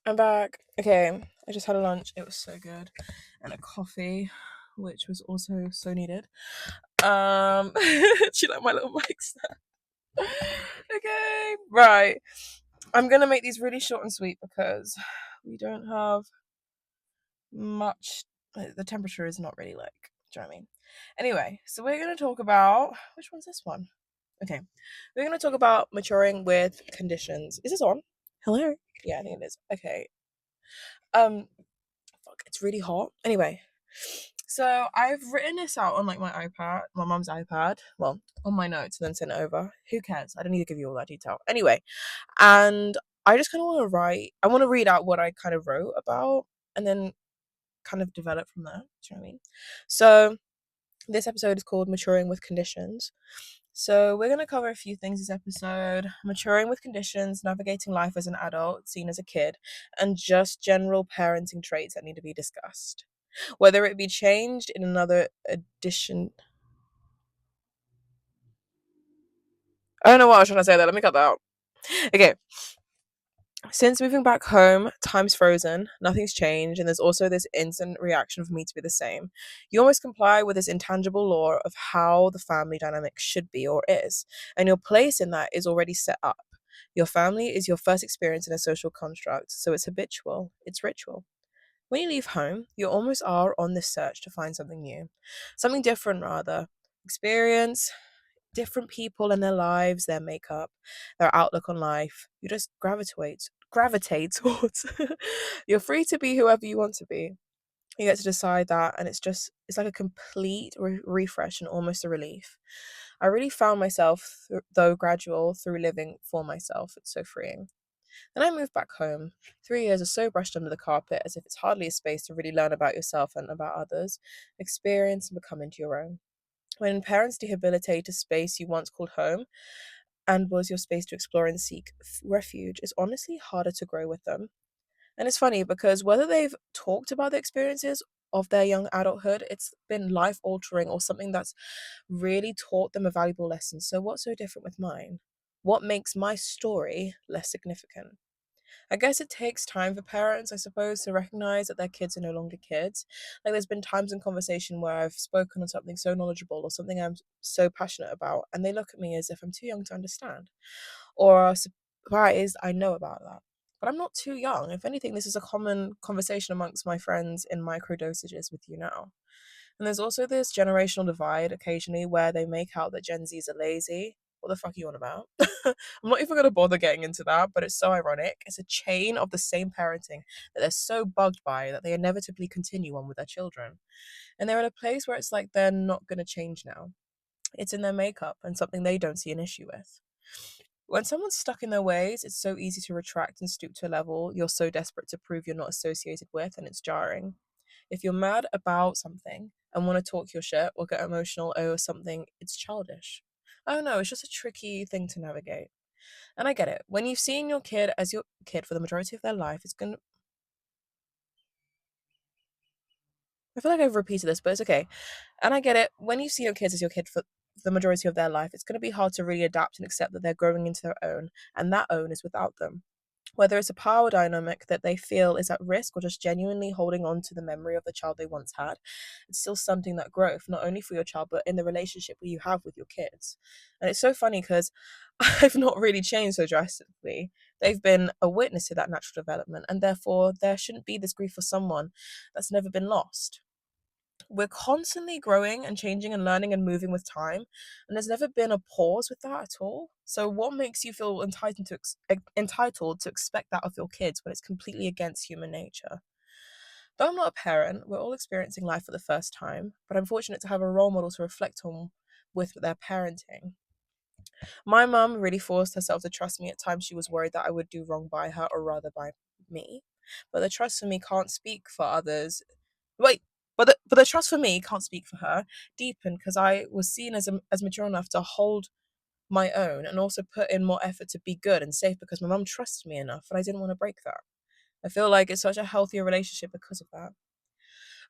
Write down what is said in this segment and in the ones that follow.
I'm back. Okay, I just had a lunch. It was so good, and a coffee, which was also so needed. Do you like my little mic stand? Okay, right. I'm gonna make these really short and sweet because we don't have much. The temperature is not really like. Do you know what I mean? Anyway, so we're gonna talk about which one's this one? Okay, we're gonna talk about maturing with conditions. Is this on? Hello. Yeah, I think it is. Okay. Um, fuck, it's really hot. Anyway, so I've written this out on like my iPad, my mum's iPad, well, on my notes and then sent it over. Who cares? I don't need to give you all that detail. Anyway, and I just kind of want to I want to read out what I kind of wrote about and then kind of develop from there. Do you know what I mean? So this episode is called Maturing with Conditions. So, we're going to cover a few things this episode: maturing with conditions, navigating life as an adult, seen as a kid, and just general parenting traits that need to be discussed. Whether it be changed in another edition. I don't know what I was trying to say there. Let me cut that out. Okay. Since moving back home, time's frozen, nothing's changed, and there's also this instant reaction for me to be the same. You almost comply with this intangible law of how the family dynamic should be or is, and your place in that is already set up. Your family is your first experience in a social construct, so it's habitual, it's ritual. When you leave home, you almost are on this search to find something new, something different, rather. Experience, different people and their lives, their makeup, their outlook on life. You just gravitate towards. You're free to be whoever you want to be. You get to decide that, and it's like a complete refresh and almost a relief. I really found myself, though gradual, through living for myself. It's so freeing. Then I moved back home. 3 years are so brushed under the carpet as if it's hardly a space to really learn about yourself and about others, experience and become into your own. When parents rehabilitate a space you once called home and was your space to explore and seek refuge, it's honestly harder to grow with them. And it's funny because whether they've talked about the experiences of their young adulthood, it's been life altering or something that's really taught them a valuable lesson. So, what's so different with mine? What makes my story less significant? I guess it takes time for parents, I suppose, to recognize that their kids are no longer kids. Like, there's been times in conversation where I've spoken on something so knowledgeable or something I'm so passionate about, and they look at me as if I'm too young to understand or are surprised I know about that. But I'm not too young. If anything, this is a common conversation amongst my friends in micro dosages with you now. And there's also this generational divide occasionally where they make out that Gen Zs are lazy. What the fuck are you on about? I'm not even going to bother getting into that, but it's so ironic. It's a chain of the same parenting that they're so bugged by that they inevitably continue on with their children. And they're at a place where it's like they're not going to change now. It's in their makeup and something they don't see an issue with. When someone's stuck in their ways, it's so easy to retract and stoop to a level you're so desperate to prove you're not associated with, and it's jarring. If you're mad about something and want to talk your shit or get emotional over something, it's childish. I don't know, it's just a tricky thing to navigate. And I get it. When you've seen your kid as your kid for the majority of their life, it's gonna. I feel like I've repeated this, but it's okay. And I get it. When you see your kids as your kid for the majority of their life, it's going to be hard to really adapt and accept that they're growing into their own, and that own is without them. Whether it's a power dynamic that they feel is at risk or just genuinely holding on to the memory of the child they once had, it's still stunting that growth, not only for your child, but in the relationship you have with your kids. And it's so funny because I've not really changed so drastically. They've been a witness to that natural development, and therefore there shouldn't be this grief for someone that's never been lost. We're constantly growing and changing and learning and moving with time, and there's never been a pause with that at all. So what makes you feel entitled to expect that of your kids when it's completely against human nature? Though I'm not a parent, we're all experiencing life for the first time, but I'm fortunate to have a role model to reflect on with their parenting. My mum really forced herself to trust me. At times she was worried that I would do wrong by her, or rather by me, but the trust for me can't speak for others. Wait, but the trust for me can't speak for her deepened because I was seen as mature enough to hold my own and also put in more effort to be good and safe because my mum trusted me enough and I didn't want to break that. I feel like it's such a healthier relationship because of that.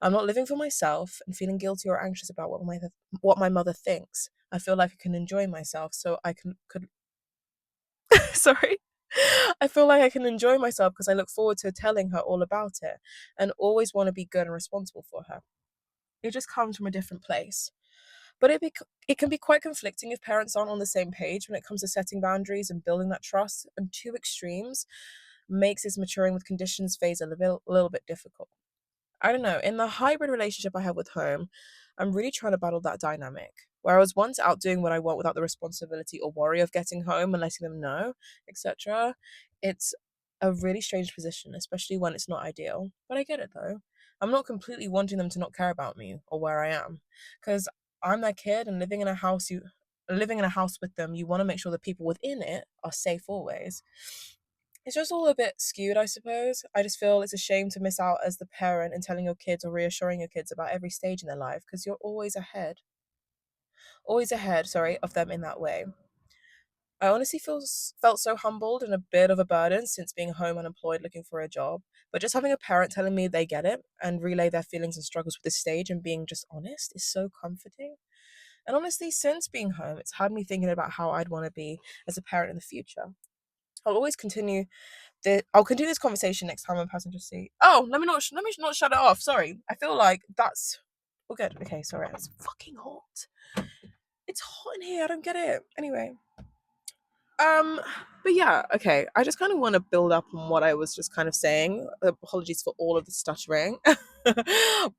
I'm not living for myself and feeling guilty or anxious about what my mother thinks. I feel like I can enjoy myself, so I can could sorry. I feel like I can enjoy myself because I look forward to telling her all about it and always want to be good and responsible for her. It just comes from a different place. But it can be quite conflicting if parents aren't on the same page when it comes to setting boundaries and building that trust, and two extremes makes this maturing with conditions phase a little bit difficult. I don't know. In the hybrid relationship I have with home, I'm really trying to battle that dynamic. Where I was once out doing what I want without the responsibility or worry of getting home and letting them know, etc. It's a really strange position, especially when it's not ideal. But I get it though. I'm not completely wanting them to not care about me or where I am, because I'm their kid and living in a house with them. You want to make sure the people within it are safe always. It's just all a bit skewed, I suppose. I just feel it's a shame to miss out as the parent in telling your kids or reassuring your kids about every stage in their life because you're always ahead, sorry, of them in that way. I honestly felt so humbled and a bit of a burden since being home unemployed looking for a job. But just having a parent telling me they get it and relay their feelings and struggles with this stage and being just honest is so comforting. And honestly, since being home, it's had me thinking about how I'd want to be as a parent in the future. I'll always continue I'll continue this conversation next time on passenger seat. Oh, let me not shut it off. Sorry. I feel like that's all good. Okay, sorry. It's fucking hot. It's hot in here. I don't get it. Anyway. Um, but yeah, okay. I just kind of want to build up on what I was just kind of saying. Apologies for all of the stuttering.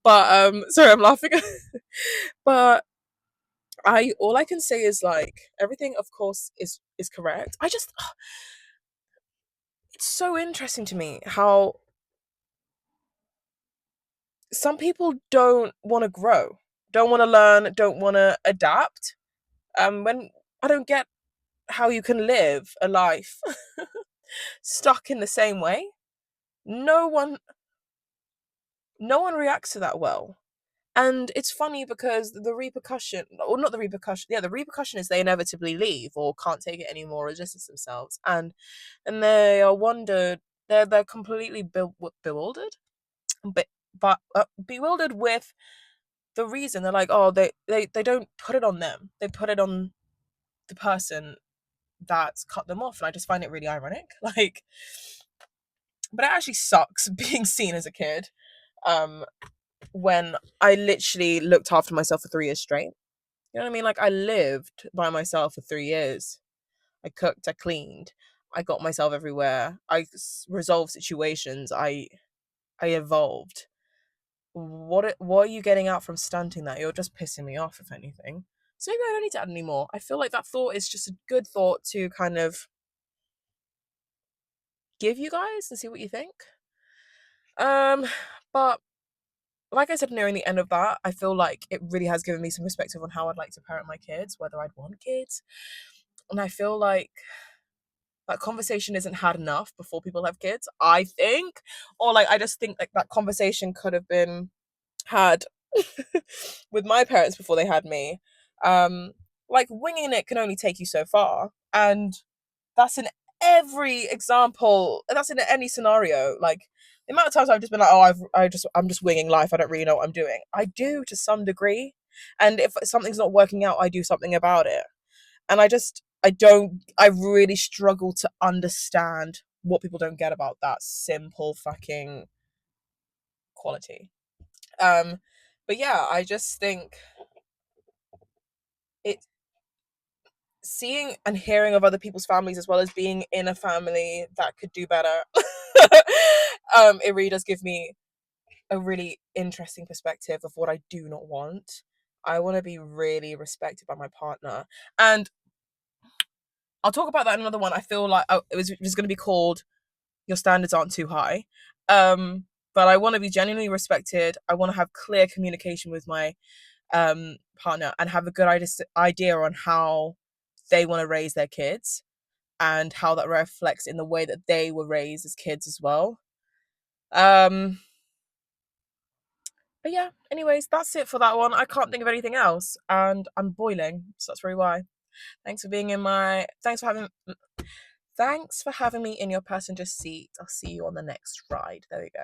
But sorry, I'm laughing. But I all I can say is like everything of course is correct. I just it's so interesting to me how some people don't want to grow, don't want to learn, don't want to adapt. When I don't get how you can live a life stuck in the same way. No one, no one reacts to that well. And it's funny because the repercussion, or not the repercussion, yeah, the repercussion is they inevitably leave or can't take it anymore or distance themselves, and they are wondered, they're completely bewildered, but bewildered with the reason. They're like, oh, they don't put it on them, they put it on the person that's cut them off, and I just find it really ironic. Like, but it actually sucks being seen as a kid, um when I literally looked after myself for 3 years straight. You know what I mean? Like, I lived by myself for 3 years. I cooked, I cleaned, I got myself everywhere, resolved situations, I evolved. What are you getting out from stunting that? You're just pissing me off, if anything. So maybe I don't need to add any more. I feel like that thought is just a good thought to kind of give you guys and see what you think. Um, but like I said, nearing the end of that, I feel like it really has given me some perspective on how I'd like to parent my kids, whether I'd want kids. And I feel like that conversation isn't had enough before people have kids, I think. Or like I just think like that conversation could have been had with my parents before they had me. Um, like winging it can only take you so far. And that's in every example. That's in any scenario. Like the amount of times I've just been like, oh, I'm just winging life. I don't really know what I'm doing. I do to some degree, and if something's not working out, I do something about it. And I really struggle to understand what people don't get about that simple fucking quality. Um, but yeah, I just think it seeing and hearing of other people's families as well as being in a family that could do better. It really does give me a really interesting perspective of what I do not want. I want to be really respected by my partner. And I'll talk about that in another one. I feel like it was going to be called Your Standards Aren't Too High. But I want to be genuinely respected. I want to have clear communication with my partner and have a good idea on how they want to raise their kids and how that reflects in the way that they were raised as kids as well. Um, but yeah, anyways, that's it for that one. I can't think of anything else, and I'm boiling, so that's really why. Thanks for being in my. Thanks for having me in your passenger seat. I'll see you on the next ride. There we go.